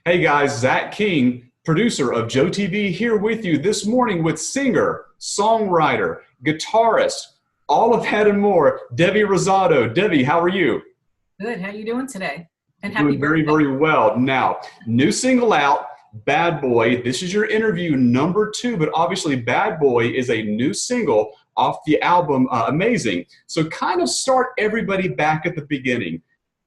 Hey guys, Zach King, producer of JoeTV, here with you this morning with singer, songwriter, guitarist, all of that and more, Devi Rosado. Devi, how are you? Good. How you doing today? And happy Doing very, birthday. very well. Now, new single out, Bad Boy. This is your interview number 2, but obviously Bad Boy is a new single off the album Amazing. So kind of start everybody back at the beginning.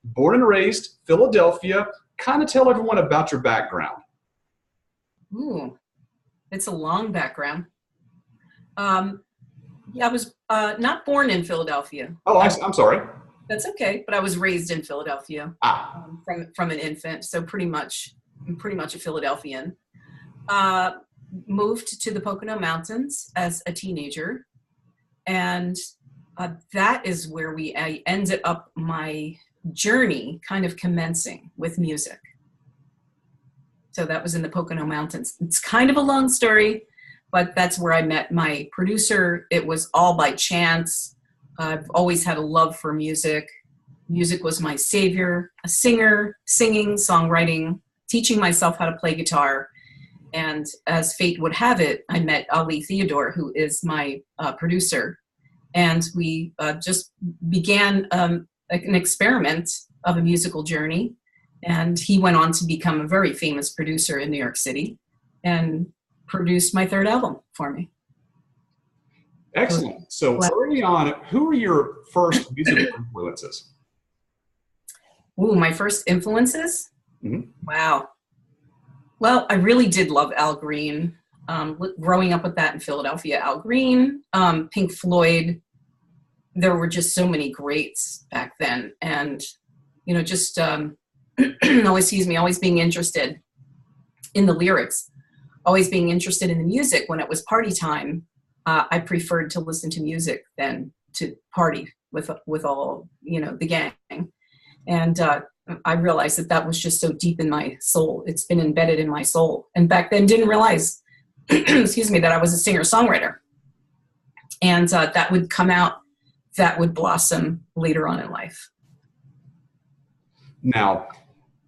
Born and raised, Philadelphia. Kind of tell everyone about your background. Ooh, it's a long background. Yeah, I was not born in Philadelphia. Oh, I'm sorry. That's okay, but I was raised in Philadelphia from an infant, so pretty much a Philadelphian. Moved to the Pocono Mountains as a teenager, and that is where I ended up my journey kind of commencing with music. So that was in the Pocono Mountains. It's kind of a long story, but that's where I met my producer. It was all by chance. I've always had a love for music. Music was my savior, a singer, singing, songwriting, teaching myself how to play guitar. And as fate would have it, I met Ali Theodore, who is my producer. And we just began an experiment of a musical journey. And he went on to become a very famous producer in New York City and produced my third album for me. Excellent. So early on, who were your first musical influences? Ooh, my first influences? Mm-hmm. Wow. Well, I really did love Al Green. Growing up with that in Philadelphia, Al Green, Pink Floyd. There were just so many greats back then. And, you know, just always being interested in the lyrics, always being interested in the music. When it was party time, I preferred to listen to music than to party with all, you know, the gang. And I realized that was just so deep in my soul. It's been embedded in my soul. And back then didn't realize, excuse me, that I was a singer-songwriter. And that would come out, that would blossom later on in life. Now,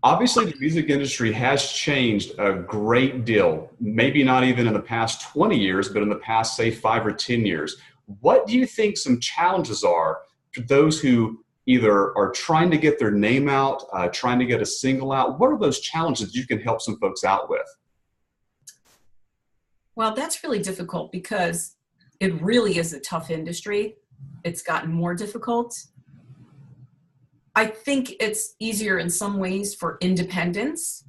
obviously the music industry has changed a great deal, maybe not even in the past 20 years, but in the past, say, 5 or 10 years. What do you think some challenges are for those who either are trying to get their name out, trying to get a single out? What are those challenges you can help some folks out with? Well, that's really difficult because it really is a tough industry. It's gotten more difficult. I think it's easier in some ways for independents.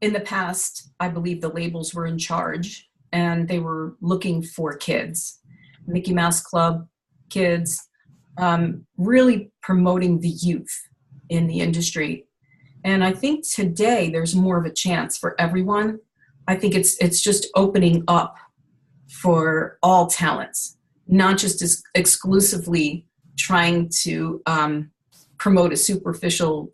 In the past, I believe the labels were in charge and they were looking for kids. Mickey Mouse Club, kids, really promoting the youth in the industry. And I think today there's more of a chance for everyone. I think it's just opening up for all talents, not just exclusively trying to promote a superficial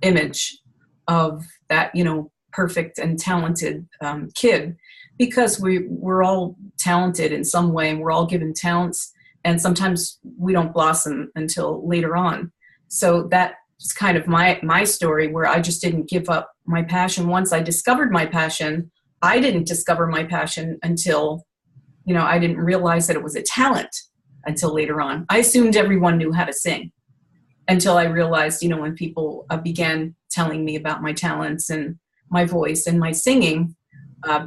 image of that, you know, perfect and talented kid, because we're all talented in some way and we're all given talents, and sometimes we don't blossom until later on. So that's kind of my story, where I just didn't give up my passion. Once I discovered my passion, I didn't discover my passion until, you know, I didn't realize that it was a talent until later on. I assumed everyone knew how to sing until I realized, you know, when people began telling me about my talents and my voice and my singing,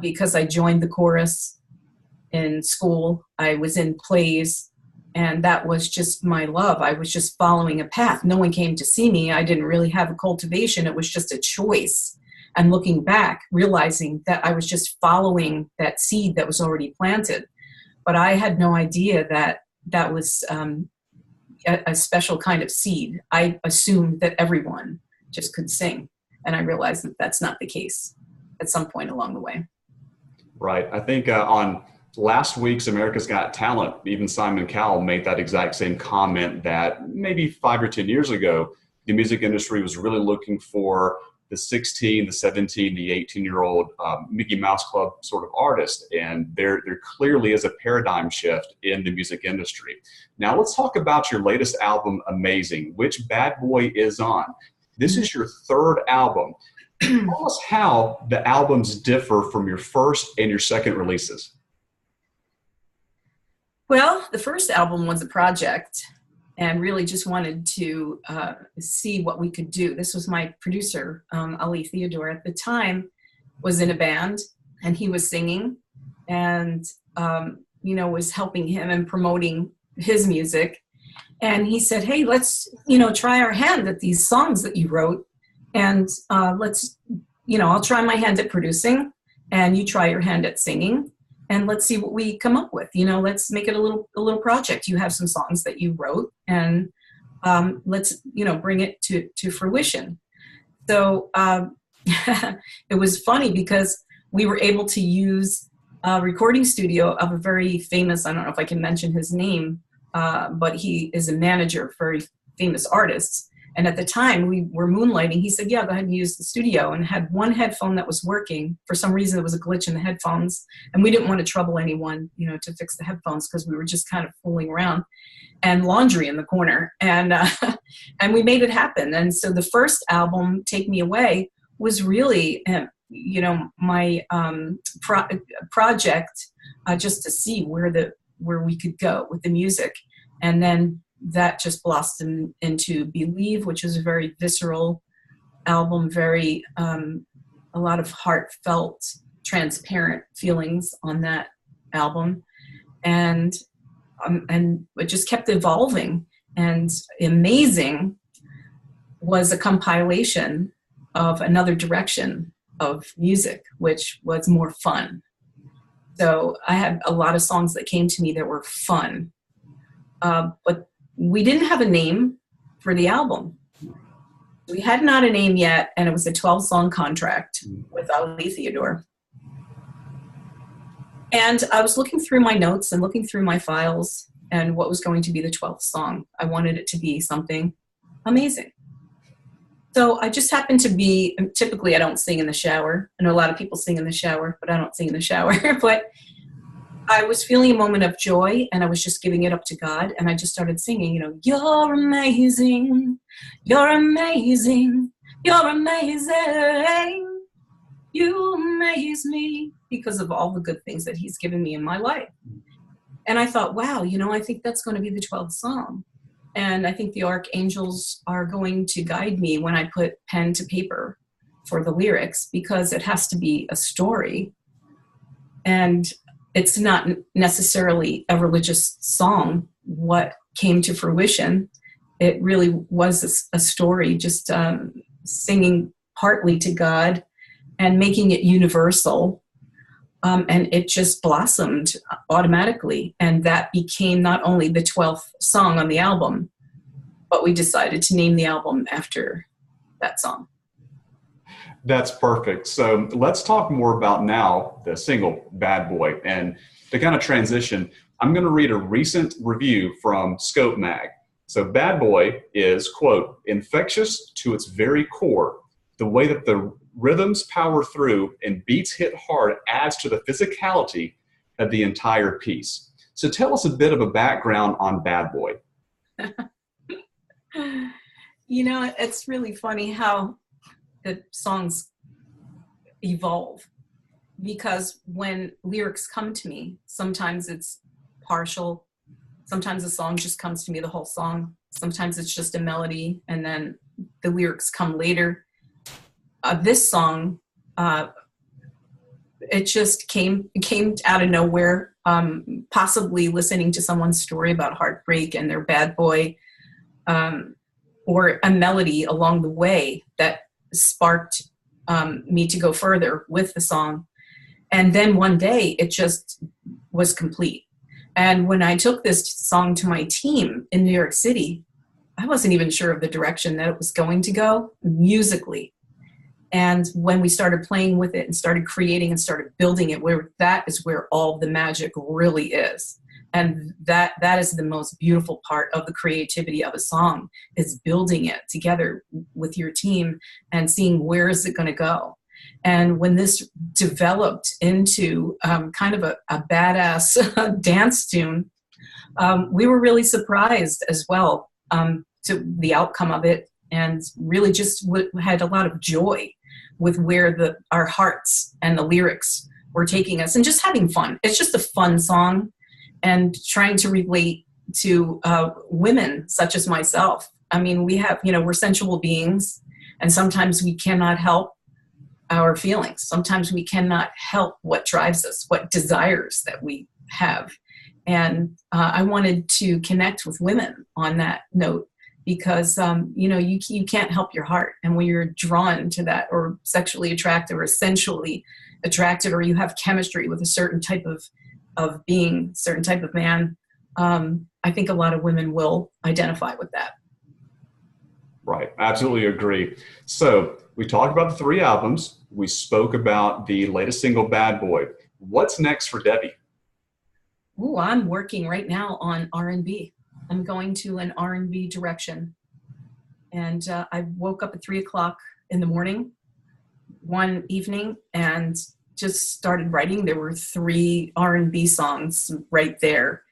because I joined the chorus in school. I was in plays, and that was just my love. I was just following a path. No one came to see me. I didn't really have a cultivation. It was just a choice. And looking back, realizing that I was just following that seed that was already planted. But I had no idea that that was a special kind of seed. I assumed that everyone just could sing. And I realized that that's not the case at some point along the way. Right. I think on last week's America's Got Talent, even Simon Cowell made that exact same comment, that maybe 5 or 10 years ago, the music industry was really looking for the 16, the 17, the 18-year-old Mickey Mouse Club sort of artist. And there clearly is a paradigm shift in the music industry. Now let's talk about your latest album, Amazing, which Bad Boy is on. This is your third album. Tell us how the albums differ from your first and your second releases. Well, the first album was a project and really just wanted to see what we could do. This was my producer, Ali Theodore, at the time, was in a band, and he was singing and, was helping him and promoting his music. And he said, hey, let's, try our hand at these songs that you wrote. And let's, I'll try my hand at producing and you try your hand at singing. And let's see what we come up with. Let's make it a little project. You have some songs that you wrote, and let's bring it to fruition. So it was funny because we were able to use a recording studio of a very famous, I don't know if I can mention his name, but he is a manager of very famous artists. And at the time we were moonlighting, he said, yeah, go ahead and use the studio, and had one headphone that was working. For some reason, there was a glitch in the headphones, and we didn't want to trouble anyone, to fix the headphones, because we were just kind of fooling around, and laundry in the corner. And, and we made it happen. And so the first album, Take Me Away, was really, my project, just to see where we could go with the music. And then that just blossomed into Believe, which is a very visceral album, very a lot of heartfelt, transparent feelings on that album, and it just kept evolving. And Amazing was a compilation of another direction of music, which was more fun. So I had a lot of songs that came to me that were fun, but we didn't have a name for the album. We had not a name yet, and it was a 12-song contract with Ali Theodore. And I was looking through my notes and looking through my files and what was going to be the 12th song. I wanted it to be something amazing. So I just happened to be, typically I don't sing in the shower. I know a lot of people sing in the shower, but I don't sing in the shower. But I was feeling a moment of joy, and I was just giving it up to God. And I just started singing, you're amazing, you're amazing, you're amazing. You amaze me, because of all the good things that he's given me in my life. And I thought, wow, I think that's going to be the 12th song. And I think the archangels are going to guide me when I put pen to paper for the lyrics, because it has to be a story. And it's not necessarily a religious song. What came to fruition, it really was a story, just singing partly to God and making it universal. And it just blossomed automatically. And that became not only the 12th song on the album, but we decided to name the album after that song. That's perfect. So let's talk more about now the single Bad Boy. And to kind of transition, I'm going to read a recent review from Scope Mag. So Bad Boy is, quote, infectious to its very core. The way that the rhythms power through and beats hit hard adds to the physicality of the entire piece. So tell us a bit of a background on Bad Boy. It's really funny how the songs evolve, because when lyrics come to me, sometimes it's partial, sometimes the song just comes to me, the whole song, sometimes it's just a melody and then the lyrics come later. This song, it just came out of nowhere, possibly listening to someone's story about heartbreak and their bad boy, or a melody along the way that sparked me to go further with the song. And then one day it just was complete. And when I took this song to my team in New York City, I wasn't even sure of the direction that it was going to go musically. And when we started playing with it and started creating and started building it, that is where all the magic really is. And that is the most beautiful part of the creativity of a song, is building it together with your team and seeing where is it going to go. And when this developed into kind of a badass dance tune, we were really surprised as well to the outcome of it, and really just had a lot of joy with where our hearts and the lyrics were taking us, and just having fun. It's just a fun song, and trying to relate to women such as myself. I mean, we're sensual beings, and sometimes we cannot help our feelings. Sometimes we cannot help what drives us, what desires that we have. And I wanted to connect with women on that note, because you can't help your heart. And when you're drawn to that, or sexually attracted, or sensually attracted, or you have chemistry with a certain type of being, certain type of man, I think a lot of women will identify with that. Right. Absolutely agree. So we talked about the 3 albums. We spoke about the latest single, Bad Boy. What's next for Devi? Ooh, I'm working right now on R&B. I'm going to an R&B direction. And I woke up at 3:00 in the morning one evening and just started writing. There were 3 R&B songs right there.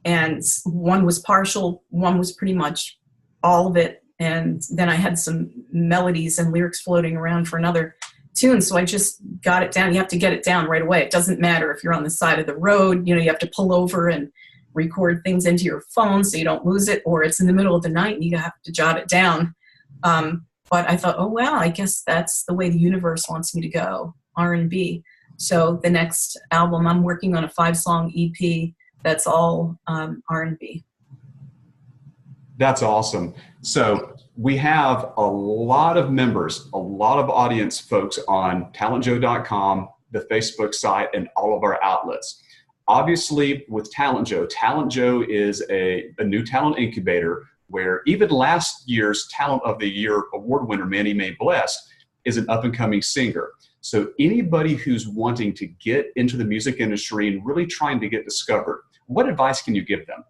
And one was partial, one was pretty much all of it. And then I had some melodies and lyrics floating around for another tune. So I just got it down. You have to get it down right away. It doesn't matter if you're on the side of the road, you have to pull over and record things into your phone so you don't lose it, or it's in the middle of the night and you have to jot it down. But I thought, oh, wow, I guess that's the way the universe wants me to go, R&B. So the next album, I'm working on a 5-song EP that's all R&B. That's awesome. So we have a lot of members, a lot of audience folks on TalentJoe.com, the Facebook site, and all of our outlets. Obviously, with TalentJoe is a new talent incubator where even last year's Talent of the Year award winner, Manny Mae Blessed, is an up-and-coming singer. So anybody who's wanting to get into the music industry and really trying to get discovered, what advice can you give them?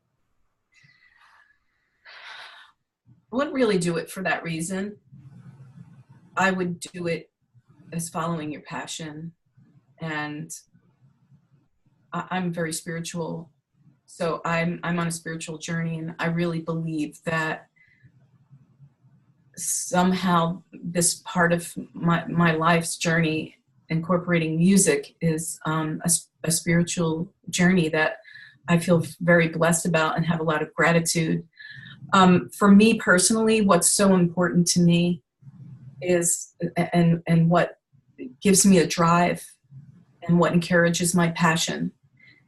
I wouldn't really do it for that reason. I would do it as following your passion. And I'm very spiritual. So I'm on a spiritual journey, and I really believe that somehow this part of my life's journey, incorporating music, is a spiritual journey that I feel very blessed about and have a lot of gratitude. For me personally, what's so important to me is, and what gives me a drive and what encourages my passion,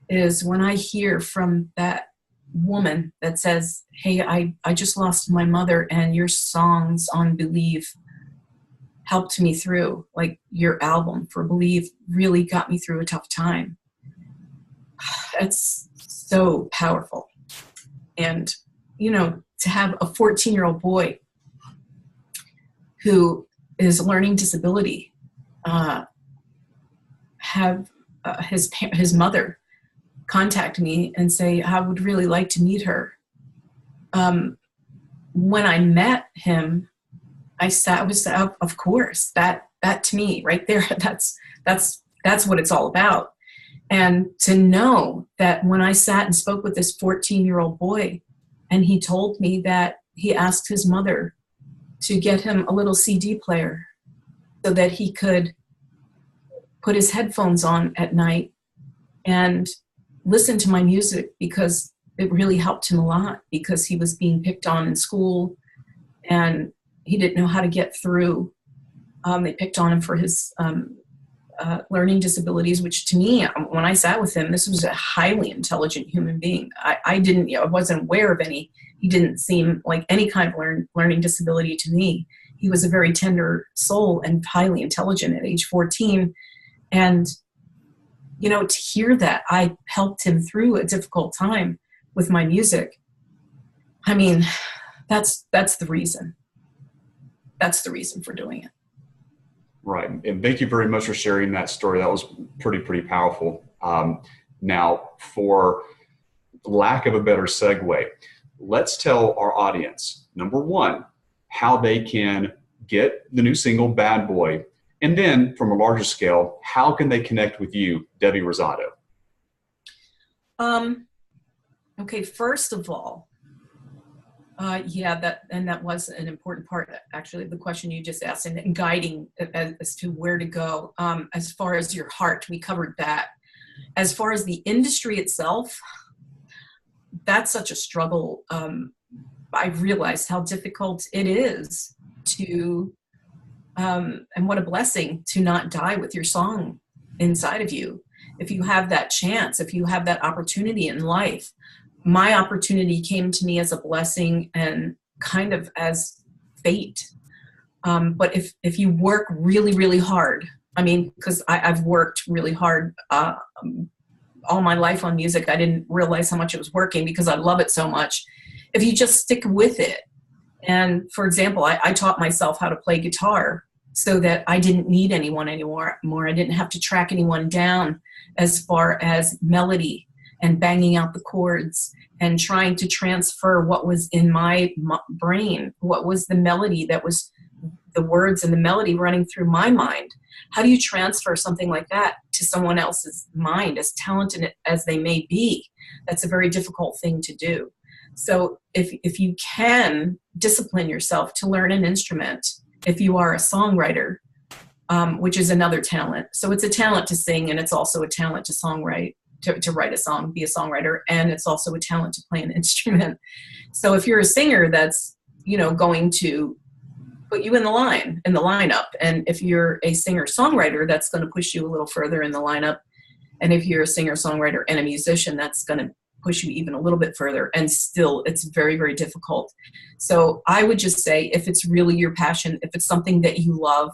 is when I hear from that woman that says, hey, I just lost my mother and your songs on Believe helped me through, like your album for Believe really got me through a tough time. It's so powerful. And, to have a 14-year-old boy who is learning disability have his mother contact me and say, I would really like to meet her. When I met him, I was, of course, that to me right there, that's what it's all about. And to know that when I sat and spoke with this 14-year-old boy, and he told me that he asked his mother to get him a little CD player so that he could put his headphones on at night and listen to my music, because it really helped him a lot, because he was being picked on in school and he didn't know how to get through. They picked on him for his learning disabilities, which to me, when I sat with him, this was a highly intelligent human being. I wasn't aware of any. He didn't seem like any kind of learning disability to me. He was a very tender soul and highly intelligent at age 14. And, to hear that I helped him through a difficult time with my music, I mean, that's the reason. That's the reason for doing it. Right. And thank you very much for sharing that story. That was pretty powerful. Now, for lack of a better segue, let's tell our audience, number one, how they can get the new single, Bad Boy. And then from a larger scale, how can they connect with you, Devi Rosado? Okay, first of all, Yeah, that was an important part, actually, of the question you just asked, and guiding as to where to go. As far as your heart, we covered that. As far as the industry itself, that's such a struggle. I've realized how difficult it is to, and what a blessing to not die with your song inside of you. If you have that chance, if you have that opportunity in life, my opportunity came to me as a blessing and kind of as fate. But if you work really, really hard, I mean, because I've worked really hard all my life on music. I didn't realize how much it was working because I love it so much. If you just stick with it. And for example, I taught myself how to play guitar so that I didn't need anyone anymore. I didn't have to track anyone down as far as melody and banging out the chords and trying to transfer what was in my brain, what was the melody that was the words and the melody running through my mind. How do you transfer something like that to someone else's mind, as talented as they may be? That's a very difficult thing to do. So if you can discipline yourself to learn an instrument, if you are a songwriter, which is another talent. So it's a talent to sing, and it's also a talent to songwrite, to write a song, be a songwriter, and it's also a talent to play an instrument. So if you're a singer, that's, going to put you in the lineup. And if you're a singer-songwriter, that's going to push you a little further in the lineup. And if you're a singer-songwriter and a musician, that's going to push you even a little bit further. And still, it's very, very difficult. So I would just say, if it's really your passion, if it's something that you love,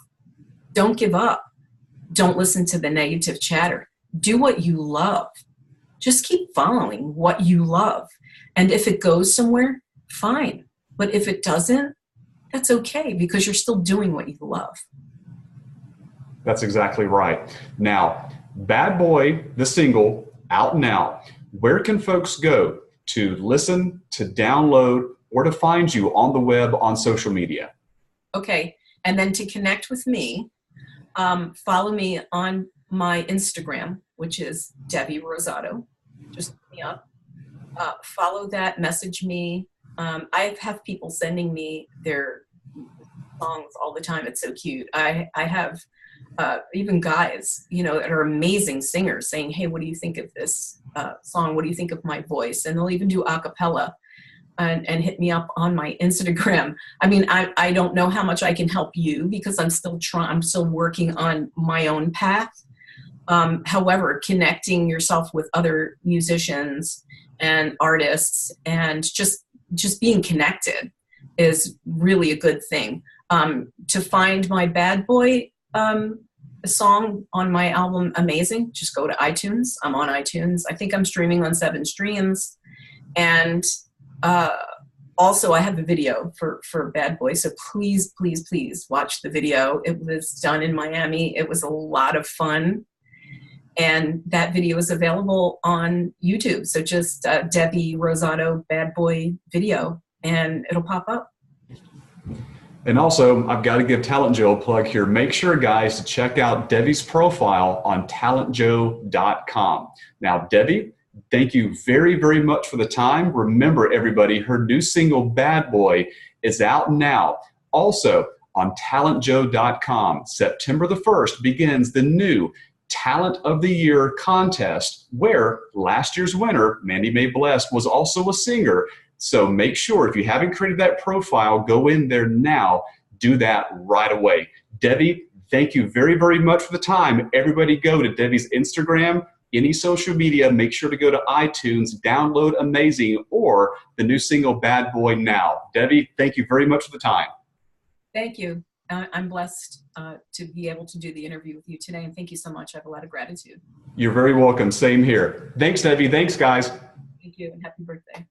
don't give up. Don't listen to the negative chatter. Do what you love. Just keep following what you love. And if it goes somewhere, fine. But if it doesn't, that's okay, because you're still doing what you love. That's exactly right. Now, Bad Boy, the single, out now. Where can folks go to listen, to download, or to find you on the web, on social media? Okay. And then to connect with me, follow me on my Instagram, which is Devi Rosado. Just look me up. Follow that, message me. I have people sending me their songs all the time. It's so cute. I have even guys, that are amazing singers saying, hey, what do you think of this song? What do you think of my voice? And they'll even do a cappella and hit me up on my Instagram. I mean, I don't know how much I can help you because I'm still working on my own path. However, connecting yourself with other musicians and artists and just being connected is really a good thing. To find my Bad Boy song on my album Amazing, just go to iTunes. I'm on iTunes. I think I'm streaming on 7 streams. And also I have a video for Bad Boy. So please, please, please watch the video. It was done in Miami. It was a lot of fun. And that video is available on YouTube. So just Devi Rosado Bad Boy video, and it'll pop up. And also, I've got to give TalentJoe a plug here. Make sure, guys, to check out Devi's profile on TalentJoe.com. Now, Devi, thank you very, very much for the time. Remember, everybody, her new single, Bad Boy, is out now. Also, on TalentJoe.com, September the 1st begins the new Talent of the Year contest, where last year's winner, Mandy May Blessed, was also a singer. So make sure, if you haven't created that profile, go in there now. Do that right away. Devi, thank you very, very much for the time. Everybody go to Devi's Instagram, any social media. Make sure to go to iTunes, download Amazing or the new single Bad Boy now. Devi, thank you very much for the time. Thank you. I'm blessed to be able to do the interview with you today, and thank you so much. I have a lot of gratitude. You're very welcome. Same here. Thanks, Devi. Thanks, guys. Thank you, and happy birthday.